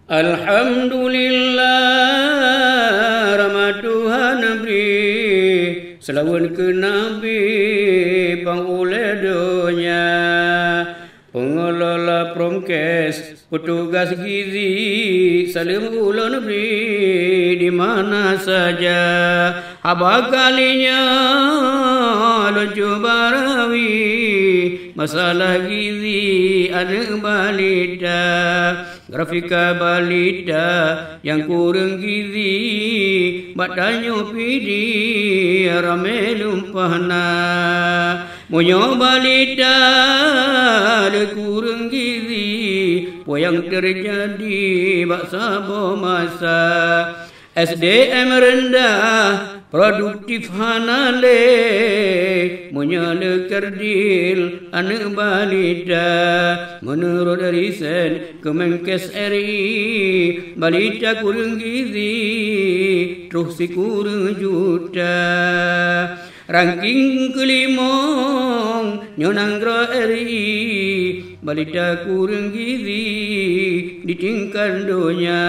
Alhamdulillah rahmat Tuhan beri selawat ke Nabi pangoleh dunia pengelola Promkes petugas gizi salim ulun beri di mana saja haba kalinya lucu barawi masalah gizi anak balita grafika balita yang kurang gizi badanyo pidi rame lumpahna munyo balita ada kurang gizi yang terjadi baksa masa SDM rendah produktif hanale menyala kerdil anak balita menurut riset Kemenkes RI balita kurang gizi terus kurang juta ranking kelima Nyonanggro RI balita kurang gizi di tingkat dunia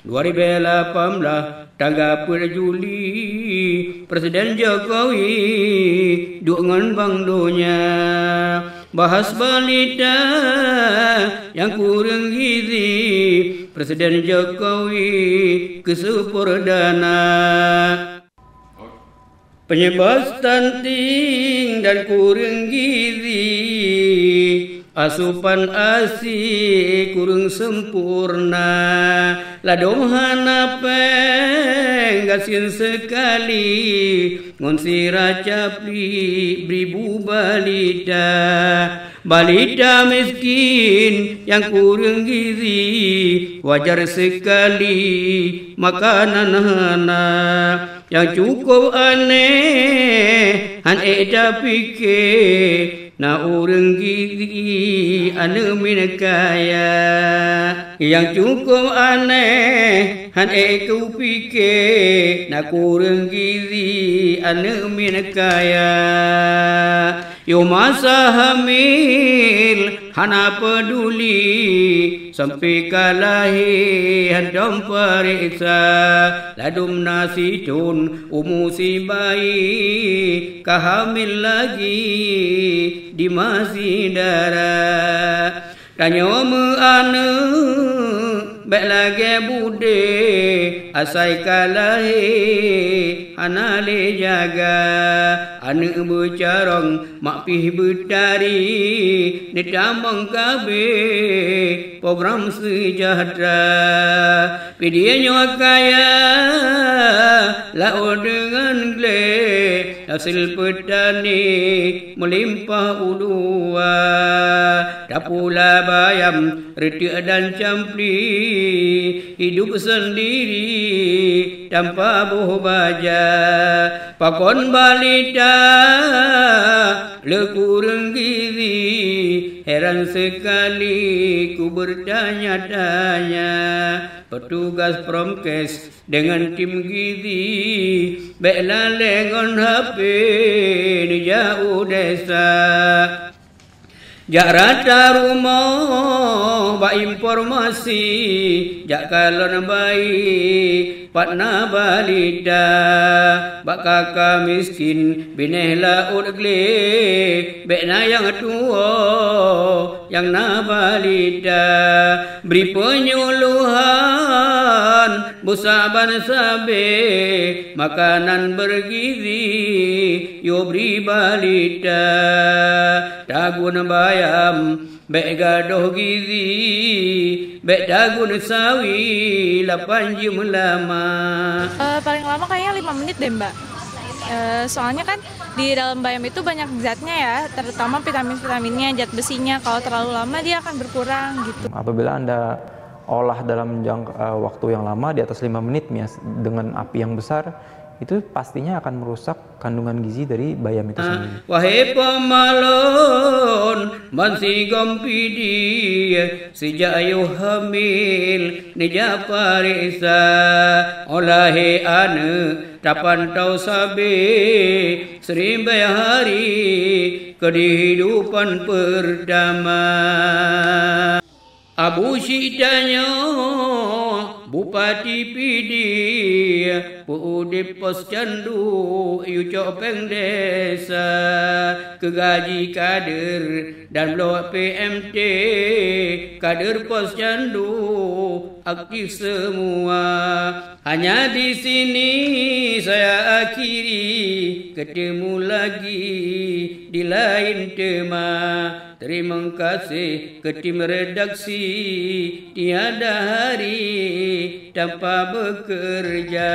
2018 tanggal 1 Juli Presiden Jokowi dukungan Bank Dunia bahas balita yang kurang gizi Presiden Jokowi keseperdana penyebab stunting dan kurang gizi asupan ASI kurang sempurna ladong hanapeng gasin sekali ngonsi raca beribu balita balita miskin yang kurang gizi wajar sekali makanan hana yang cukup aneh han eda pikir na urang gizi ane min kaya yang cukup aneh han aku pikir na kurang gizi ane min kaya yo masa hamil hana peduli sampai kalahiran dom periksa ladum nasi tun umusi bayi kahamil lagi di masih darah tanya ane baik lagi bude asai kalahi anale jaga ane bercarong mak pih betari nedamang kabe program sejahtera pidianya kaya lau dengan gle hasil petani melimpah ulua tak pula bayam retik dan campli hidup sendiri tanpa buh baja pakon balita le kurang gizi heran sekali ku bertanya-tanya petugas Promkes dengan tim gizi baiklah lengon HP di jauh desa jak rata rumah ba informasi jak kalon bayi patna balita bak kakak miskin bineh laut gle bekna yang tua yang na balita beri penyuluhan busaban sabe makanan bergizi yo beri balita tagun bayam bek gadoh gizi bek dagun sawi 8 jam lama paling lama kayaknya 5 menit deh mbak soalnya kan di dalam bayam itu banyak zatnya ya terutama vitamin-vitaminnya zat besinya kalau terlalu lama dia akan berkurang gitu apabila Anda olah dalam waktu yang lama di atas 5 menit dengan api yang besar itu pastinya akan merusak kandungan gizi dari bayam itu sendiri. Wahai pemalon masih gompidi sejak ayu hamil nija parisa olahe ane tapan tau sabe serimbai hari kehidupan pertama. Abu Syidanya Bupati PD Puudip Pos Candu Yucok Peng Desa Kegaji kader dan blok PMT kader Pos Candu aktif semua. Hanya di sini saya akhiri, ketemu lagi di lain tema. Terima kasih ke tim redaksi, tiada hari tanpa bekerja.